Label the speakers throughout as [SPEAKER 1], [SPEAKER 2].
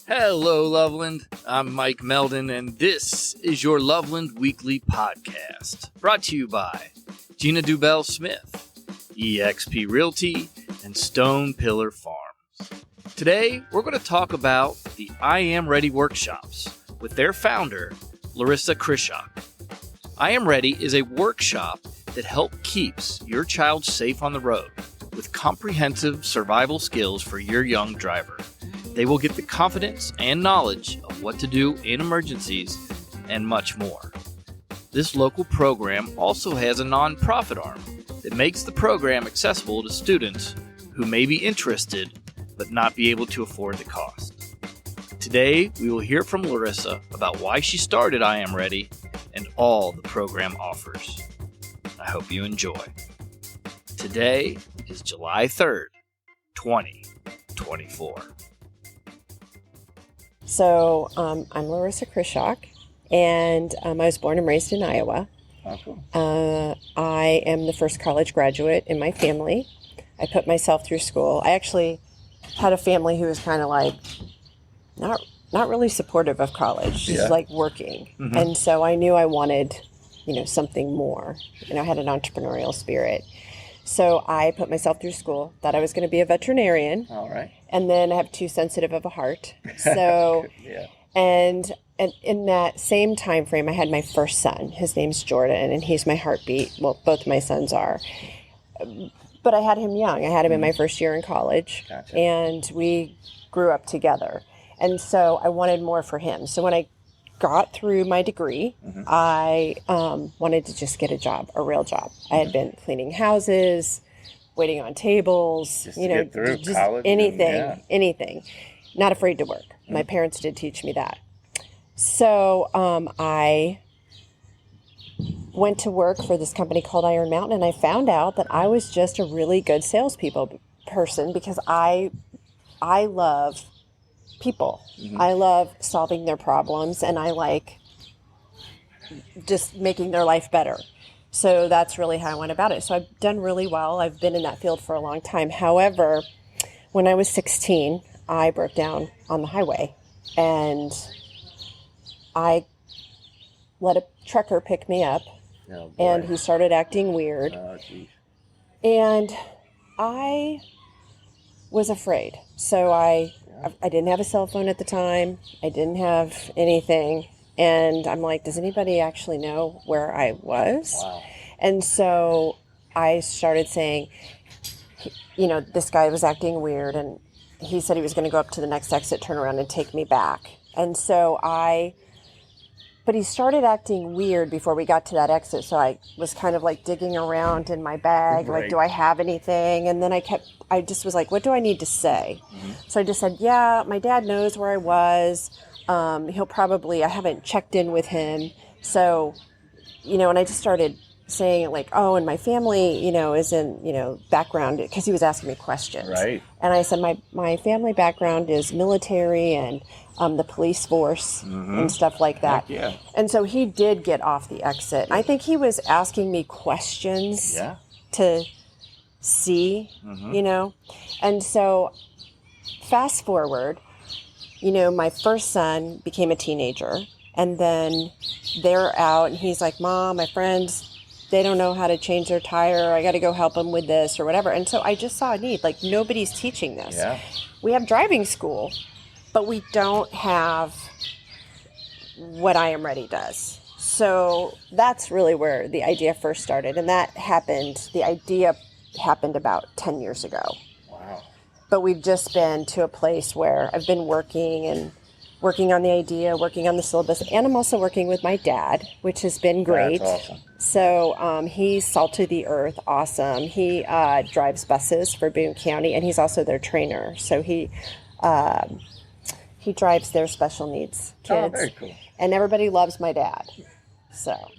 [SPEAKER 1] Hello, Loveland. I'm Mike Meldon, and this is your Loveland Weekly Podcast, brought to you by Gina Dubell-Smith, eXp Realty, and Stone Pillar Farms. Today, we're going to talk about the I Am Ready workshops with their founder, Laurissa Krishock. I Am Ready is a workshop that helps keeps your child safe on the road with comprehensive survival skills for your young driver. They will get the confidence and knowledge of what to do in emergencies and much more. This local program also has a nonprofit arm that makes the program accessible to students who may be interested but not be able to afford the cost. Today, we will hear from Laurissa about why she started I Am Ready and all the program offers. I hope you enjoy. Today is July 3rd, 2024.
[SPEAKER 2] So I'm Laurissa Krishock, and I was born and raised in Iowa.
[SPEAKER 1] Oh, cool.
[SPEAKER 2] I am the first college graduate in my family. I put myself through school. I actually had a family who was kind of like not really supportive of college, just like working. Mm-hmm. And so I knew I wanted, something more. I had an entrepreneurial spirit. So I put myself through school, thought I was going to be a veterinarian.
[SPEAKER 1] All right.
[SPEAKER 2] And then I have too sensitive of a heart. So,
[SPEAKER 1] yeah.
[SPEAKER 2] And in that same time frame, I had my first son. His name's Jordan, and he's my heartbeat. Well, both my sons are. But I had him young. I had him in my first year in college.
[SPEAKER 1] Gotcha.
[SPEAKER 2] And we grew up together. And so I wanted more for him. So when I got through my degree, mm-hmm. I wanted to just get a job, a real job. Mm-hmm. I had been cleaning houses, waiting on tables,
[SPEAKER 1] just to get through
[SPEAKER 2] just
[SPEAKER 1] college
[SPEAKER 2] anything. Not afraid to work. Mm-hmm. My parents did teach me that. So I went to work for this company called Iron Mountain, and I found out that I was just a really good person because I love people. Mm-hmm. I love solving their problems, and I like just making their life better. So that's really how I went about it. So I've done really well. I've been in that field for a long time. However, when I was 16, I broke down on the highway, and I let a trucker pick me up, and he started acting weird.
[SPEAKER 1] Oh, geez.
[SPEAKER 2] And I was afraid. So I didn't have a cell phone at the time. I didn't have anything. And I'm like, does anybody actually know where I was?
[SPEAKER 1] Wow.
[SPEAKER 2] And so I started saying, this guy was acting weird. And he said he was going to go up to the next exit, turn around and take me back. And so but he started acting weird before we got to that exit. So I was kind of like digging around in my bag, like, do I have anything? And then I just was like, what do I need to say? Mm-hmm. So I just said, yeah, my dad knows where I was. I haven't checked in with him. So, and I just started saying like, oh, and my family, is in, background, because he was asking me questions.
[SPEAKER 1] Right.
[SPEAKER 2] And I said, my family background is military and the police force, mm-hmm. and stuff like that.
[SPEAKER 1] Heck yeah.
[SPEAKER 2] And so he did get off the exit. I think he was asking me questions to see,
[SPEAKER 1] mm-hmm.
[SPEAKER 2] And so fast forward, my first son became a teenager, and then they're out, and he's like, Mom, my friends, they don't know how to change their tire. I got to go help them with this or whatever. And so I just saw a need. Like, nobody's teaching this.
[SPEAKER 1] Yeah.
[SPEAKER 2] We have driving school, but we don't have what I Am Ready does. So that's really where the idea first started. And the idea happened about 10 years ago.
[SPEAKER 1] Wow.
[SPEAKER 2] But we've just been to a place where I've been working on the idea, working on the syllabus, and I'm also working with my dad, which has been great.
[SPEAKER 1] That's awesome.
[SPEAKER 2] So he's salt of the earth, awesome. He drives buses for Boone County, and he's also their trainer. So he drives their special needs kids.
[SPEAKER 1] Oh, very cool.
[SPEAKER 2] And everybody loves my dad.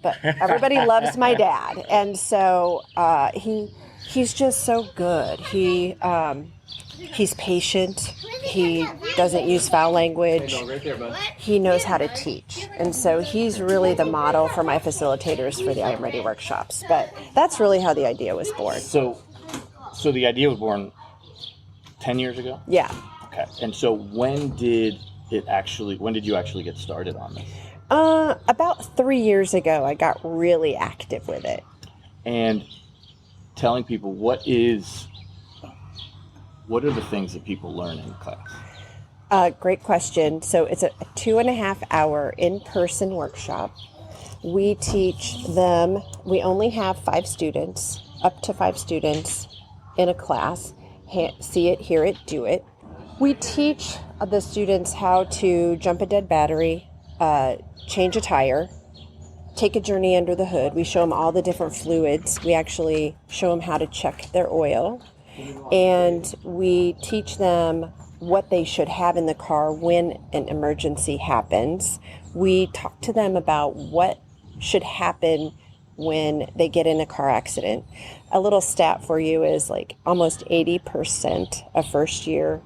[SPEAKER 2] But everybody loves my dad. And so he's just so good. He's patient. He doesn't use foul language. He knows how to teach. And so he's really the model for my facilitators for the I Am Ready workshops. But that's really how the idea was born.
[SPEAKER 1] So the idea was born 10 years ago?
[SPEAKER 2] Yeah.
[SPEAKER 1] Okay. And so when did you actually get started on this?
[SPEAKER 2] About 3 years ago, I got really active with it.
[SPEAKER 1] And telling people what are the things that people learn in class?
[SPEAKER 2] Great question. So it's a 2.5 hour in-person workshop. We teach them, we only have 5 students, up to 5 students in a class. See it, hear it, do it. We teach the students how to jump a dead battery, change a tire, take a journey under the hood. We show them all the different fluids. We actually show them how to check their oil. And we teach them what they should have in the car when an emergency happens. We talk to them about what should happen when they get in a car accident. A little stat for you is like almost 80% of first-year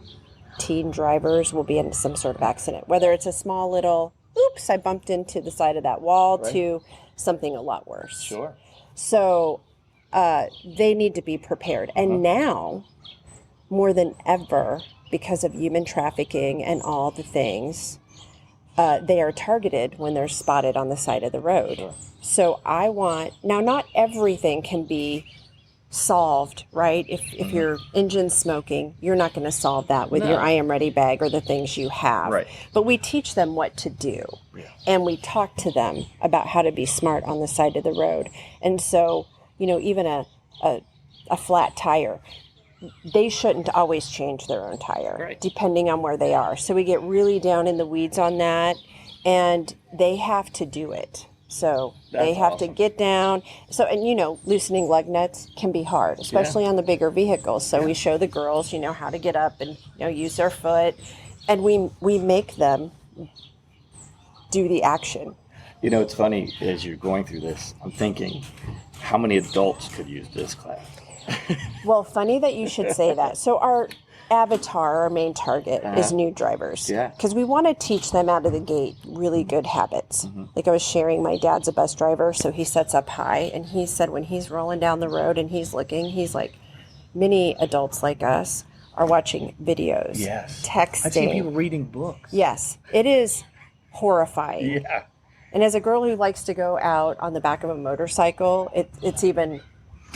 [SPEAKER 2] teen drivers will be in some sort of accident, whether it's a small little, oops, I bumped into the side of that wall, right, to something a lot worse.
[SPEAKER 1] Sure.
[SPEAKER 2] So they need to be prepared. And now, more than ever, because of human trafficking and all the things, they are targeted when they're spotted on the side of the road. Sure. So now not everything can be solved, right? If your engine's smoking, you're not going to solve that with your I Am Ready bag or the things you have. Right. But we teach them what to do. Yeah. And we talk to them about how to be smart on the side of the road. And so, even a flat tire, they shouldn't always change their own tire, right, depending on where they are. So we get really down in the weeds on that, and they have to do it. So they have to get down. So, and loosening lug nuts can be hard, especially on the bigger vehicles. So we show the girls, how to get up and, use their foot. And we make them do the action.
[SPEAKER 1] It's funny, as you're going through this, I'm thinking, how many adults could use this class?
[SPEAKER 2] Well, funny that you should say that. So our avatar, our main target, is new drivers. Yeah. Because we want to teach them out of the gate really good habits. Mm-hmm. Like I was sharing, my dad's a bus driver, so he sets up high. And he said when he's rolling down the road and he's looking, he's like, many adults like us are watching videos. Yes. Texting.
[SPEAKER 1] I've seen people reading books.
[SPEAKER 2] Yes. It is horrifying. Yeah. And as a girl who likes to go out on the back of a motorcycle, it's even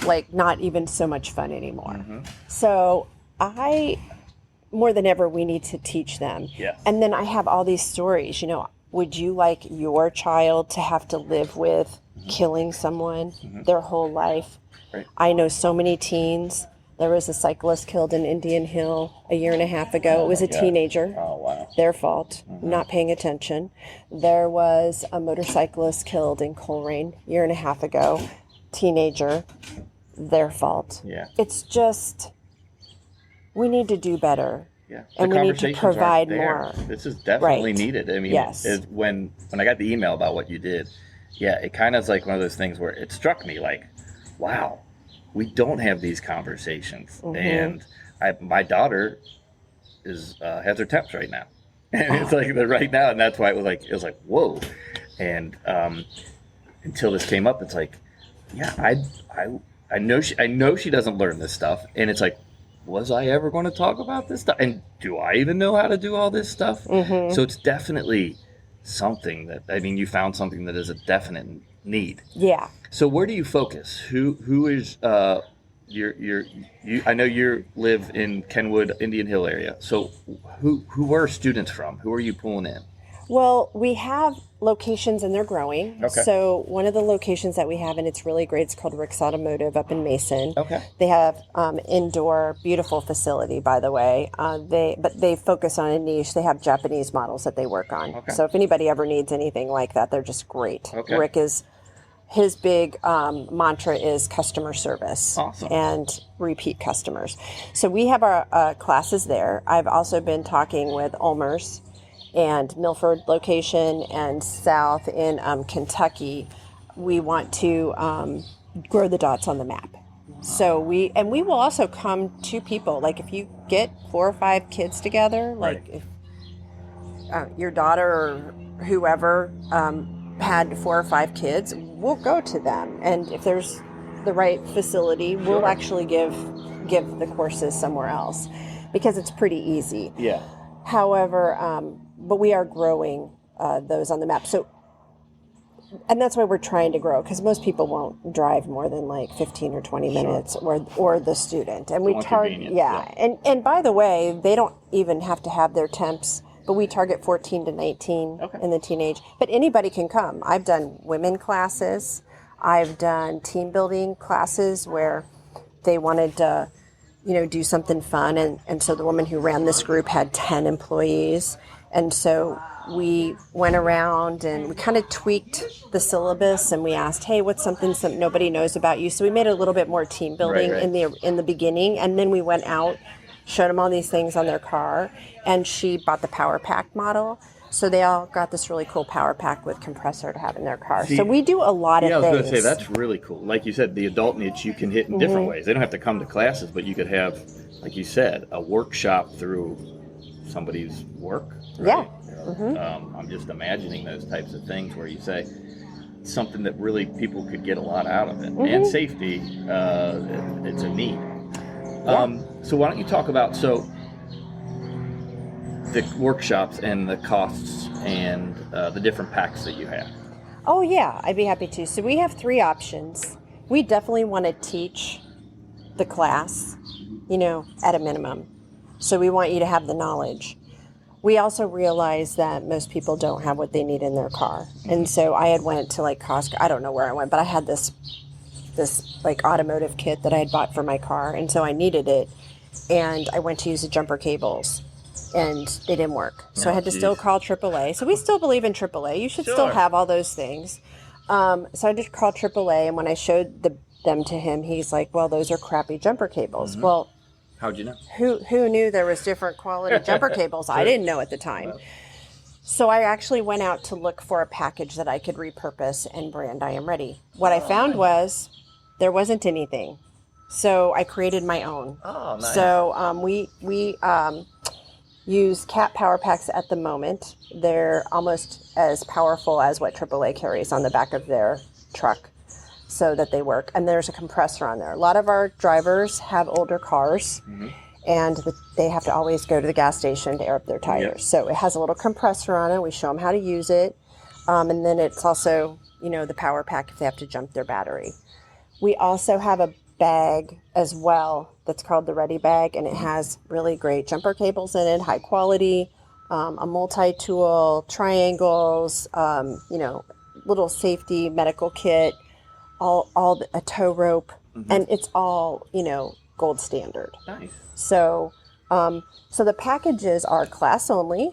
[SPEAKER 2] like not even so much fun anymore. Mm-hmm. So more than ever, we need to teach them. Yes. And then I have all these stories, would you like your child to have to live with killing someone their whole life? Right. I know so many teens. There was a cyclist killed in Indian Hill a year and a half ago. It was a teenager. Oh, wow. Their fault, not paying attention. There was a motorcyclist killed in Colemine a year and a half ago. Teenager, their fault. Yeah. It's just, we need to do better. Yeah. And we need to provide more.
[SPEAKER 1] This is definitely needed. I mean, yes. When I got the email about what you did, it kind of is like one of those things where it struck me like, wow, we don't have these conversations. Mm-hmm. And my daughter has her temps right now. And it's like right now, and that's why it was like, whoa. And until this came up, it's like, I know she doesn't learn this stuff, and it's like, was I ever going to talk about this stuff? And do I even know how to do all this stuff? Mm-hmm. So it's definitely something you found something that is a definite need. Yeah. So where do you focus? Who is I know you live in Kenwood, Indian Hill area. So who are students from? Who are you pulling in?
[SPEAKER 2] Well, we have locations and they're growing. Okay. So one of the locations that we have, and it's really great, it's called Rick's Automotive up in Mason. Okay. They have indoor, beautiful facility, by the way. But they focus on a niche. They have Japanese models that they work on. Okay. So if anybody ever needs anything like that, they're just great. Okay. Rick his big mantra is customer service. Awesome. And repeat customers. So we have our classes there. I've also been talking with Ulmer's and Milford location and south in Kentucky. We want to grow the dots on the map. So we will also come to people, like if you get 4 or 5 kids together, like if your daughter or whoever had 4 or 5 kids, we'll go to them. And if there's the right facility, we'll actually give the courses somewhere else. because it's pretty easy.
[SPEAKER 1] Yeah.
[SPEAKER 2] However, but we are growing those on the map. So, and that's why we're trying to grow, because most people won't drive more than like 15 or 20 minutes, or the student. And we target, And by the way, they don't even have to have their temps, but we target 14 to 19 in the teenage. But anybody can come. I've done women classes. I've done team building classes where they wanted to, do something fun. And so the woman who ran this group had 10 employees. And so we went around and we kind of tweaked the syllabus, and we asked, hey, what's something nobody knows about you? So we made it a little bit more team building in the beginning. And then we went out, showed them all these things on their car, and she bought the Power Pack model. So they all got this really cool Power Pack with compressor to have in their car. So we do a lot of things. Yeah, I was
[SPEAKER 1] going to say, that's really cool. Like you said, the adult niche you can hit in different ways. They don't have to come to classes, but you could have, like you said, a workshop through somebody's work. Right?
[SPEAKER 2] Yeah.
[SPEAKER 1] I'm just imagining those types of things where you say something that really people could get a lot out of it. And safety, it's a need. So why don't you talk about the workshops and the costs and the different packs that you have?
[SPEAKER 2] Oh, yeah, I'd be happy to. So we have 3 options. We definitely want to teach the class, at a minimum. So we want you to have the knowledge. We also realize that most people don't have what they need in their car. And so I had went to like Costco. I don't know where I went, but I had this like automotive kit that I had bought for my car. And so I needed it. And I went to use the jumper cables, and they didn't work. So I had to still call AAA. So we still believe in AAA. You should still have all those things. So I just called AAA. And when I showed them to him, he's like, well, those are crappy jumper cables. Well,
[SPEAKER 1] how'd you know?
[SPEAKER 2] Who knew there was different quality jumper cables? I didn't know at the time. So I actually went out to look for a package that I could repurpose and brand I Am Ready. What I found was there wasn't anything. So I created my own.
[SPEAKER 1] Oh, nice.
[SPEAKER 2] So we use Cat Power Packs at the moment. They're almost as powerful as what AAA carries on the back of their truck, so that they work. And there's a compressor on there. A lot of our drivers have older cars, and they have to always go to the gas station to air up their tires. So it has a little compressor on it. We show them how to use it. And then it's also, the Power Pack if they have to jump their battery. We also have a bag as well that's called the Ready Bag, and it has really great jumper cables in it, high quality, a multi-tool, triangles, little safety medical kit, a tow rope, and it's all, gold standard.
[SPEAKER 1] Nice.
[SPEAKER 2] So the packages are class only,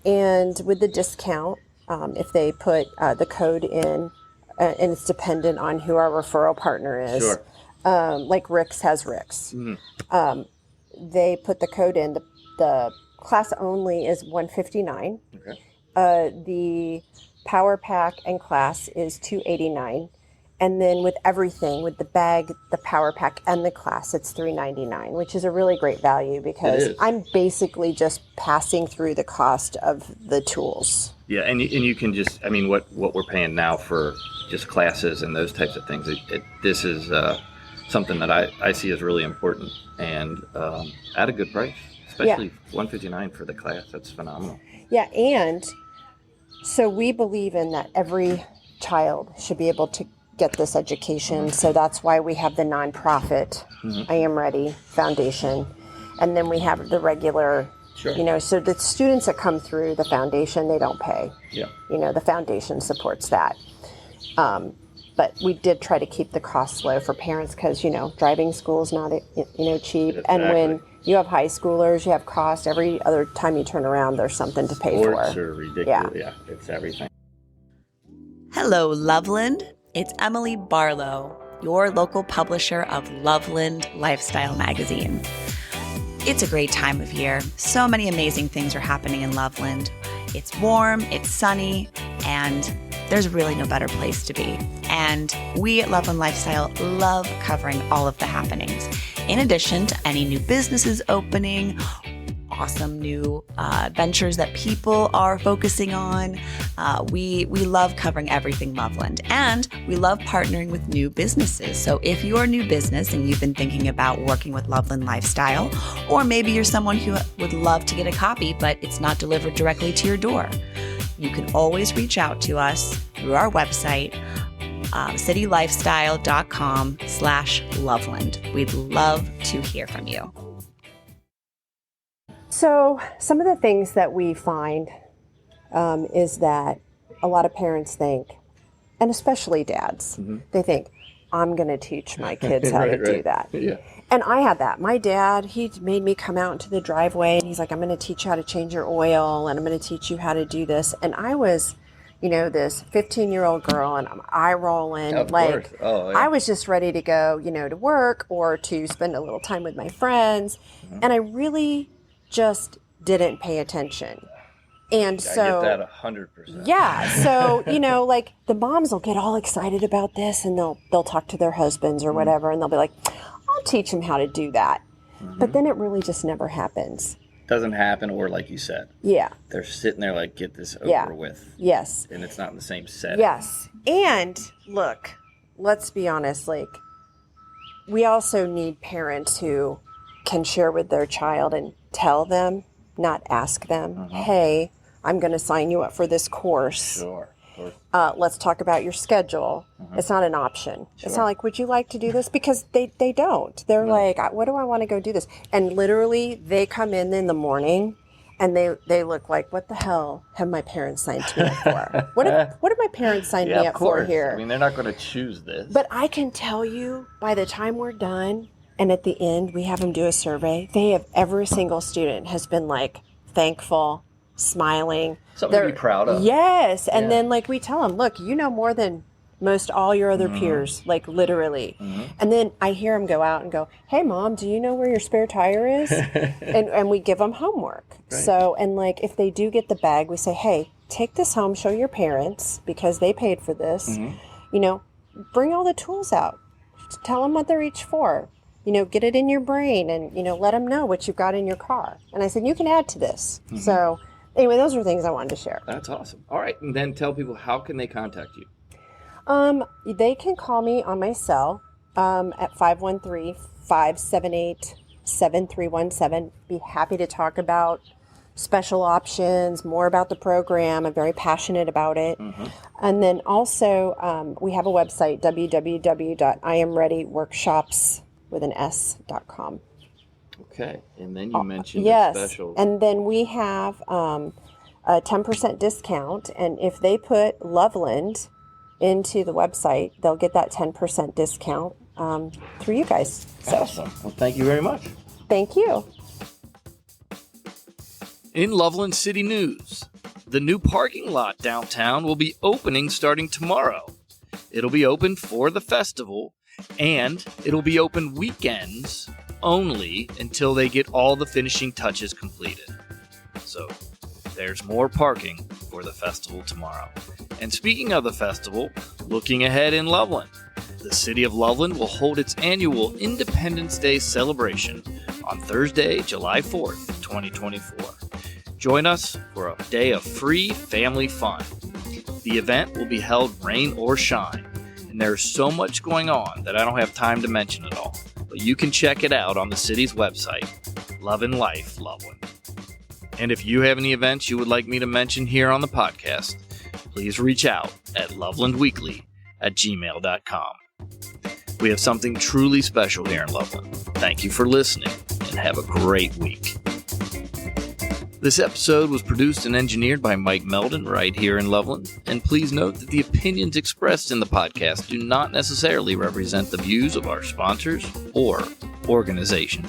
[SPEAKER 2] and with the discount, if they put the code in, and it's dependent on who our referral partner is.
[SPEAKER 1] Sure.
[SPEAKER 2] Like Rick's has Rick's. They put the code in. The class only is $159.
[SPEAKER 1] Okay.
[SPEAKER 2] The Power Pack and class is $289. And then with everything, with the bag, the Power Pack, and the class, it's $399, which is a really great value because I'm basically just passing through the cost of the tools.
[SPEAKER 1] Yeah, and you can just, what we're paying now for just classes and those types of things, this is something that I see as really important and at a good price, especially $159 for the class. That's phenomenal. Yeah,
[SPEAKER 2] and so we believe in that every child should be able to get this education. So that's why we have the nonprofit I Am Ready Foundation. And then we have the regular, so the students that come through the foundation, they don't pay.
[SPEAKER 1] Yeah.
[SPEAKER 2] The foundation supports that. But we did try to keep the costs low for parents because, driving school is not, cheap. Exactly. And when you have high schoolers, you have costs. Every other time you turn around, there's something to pay for.
[SPEAKER 1] Sports are ridiculous. Yeah, it's everything.
[SPEAKER 3] Hello, Loveland. It's Emily Barlow, your local publisher of Loveland Lifestyle Magazine. It's a great time of year. So many amazing things are happening in Loveland. It's warm, it's sunny, and there's really no better place to be. And we at Loveland Lifestyle love covering all of the happenings. In addition to any new businesses opening, awesome new ventures that people are focusing on. We love covering everything Loveland, and we love partnering with new businesses. So if you're a new business and you've been thinking about working with Loveland Lifestyle, or maybe you're someone who would love to get a copy, but it's not delivered directly to your door, you can always reach out to us through our website, citylifestyle.com/Loveland. We'd love to hear from you.
[SPEAKER 2] So some of the things that we find is that a lot of parents think, and especially dads, they think, I'm going to teach my kids how to do that.
[SPEAKER 1] Yeah.
[SPEAKER 2] And I had that. My dad, he made me come out into the driveway and he's like, I'm going to teach you how to change your oil and I'm going to teach you how to do this. And I was, this 15-year-old girl and I'm eye rolling.
[SPEAKER 1] Of course. Oh, yeah.
[SPEAKER 2] I was just ready to go, to work or to spend a little time with my friends. And I really just didn't pay attention. And so
[SPEAKER 1] I get that 100%.
[SPEAKER 2] Yeah. So, like the moms will get all excited about this and they'll talk to their husbands or whatever and they'll be like, I'll teach them how to do that. But then it really just never happens.
[SPEAKER 1] Doesn't happen, or like you said.
[SPEAKER 2] Yeah.
[SPEAKER 1] They're sitting there like, get this over with.
[SPEAKER 2] Yes.
[SPEAKER 1] And it's not in the same setting.
[SPEAKER 2] Yes. And look, let's be honest, we also need parents who can share with their child and tell them, not ask them, hey, I'm going to sign you up for this course.
[SPEAKER 1] Sure.
[SPEAKER 2] Let's talk about your schedule. It's not an option.
[SPEAKER 1] Sure.
[SPEAKER 2] It's not like, would you like to do this? Because they don't. They're like, what do I want to go do this? And literally, they come in the morning, and they look like, what the hell have my parents signed me up for? What have my parents signed me up for here?
[SPEAKER 1] I mean, they're not going to choose this.
[SPEAKER 2] But I can tell you, by the time we're done, and at the end, we have them do a survey, every single student has been thankful, smiling.
[SPEAKER 1] Something to be proud of.
[SPEAKER 2] Yes. And then we tell them, look, you know more than most all your other peers, literally. And then I hear them go out and go, hey, Mom, do you know where your spare tire is? and we give them homework. Right. So, and if they do get the bag, we say, hey, take this home, show your parents because they paid for this. Bring all the tools out. Tell them what they're each for. Get it in your brain and, let them know what you've got in your car. And I said, you can add to this. So anyway, those are things I wanted to share.
[SPEAKER 1] That's awesome. All right. And then tell people, how can they contact you?
[SPEAKER 2] They can call me on my cell at 513-578-7317. Be happy to talk about special options, more about the program. I'm very passionate about it. And then also we have a website, www.IamReadyWorkshops.com.
[SPEAKER 1] Okay. And then you mentioned special.
[SPEAKER 2] And then we have a 10% discount. And if they put Loveland into the website, they'll get that 10% discount through you guys. So,
[SPEAKER 1] awesome. Well, thank you very much.
[SPEAKER 2] Thank you.
[SPEAKER 1] In Loveland City News, the new parking lot downtown will be opening starting tomorrow. It'll be open for the festival, and it'll be open weekends only until they get all the finishing touches completed. So, there's more parking for the festival tomorrow. And speaking of the festival, looking ahead in Loveland, the city of Loveland will hold its annual Independence Day celebration on Thursday, July 4th, 2024. Join us for a day of free family fun. The event will be held rain or shine, and there's so much going on that I don't have time to mention it all. But you can check it out on the city's website, Love and Life Loveland. And if you have any events you would like me to mention here on the podcast, please reach out at lovelandweekly@gmail.com. We have something truly special here in Loveland. Thank you for listening, and have a great week. This episode was produced and engineered by Mike Meldon right here in Loveland. And please note that the opinions expressed in the podcast do not necessarily represent the views of our sponsors or organization.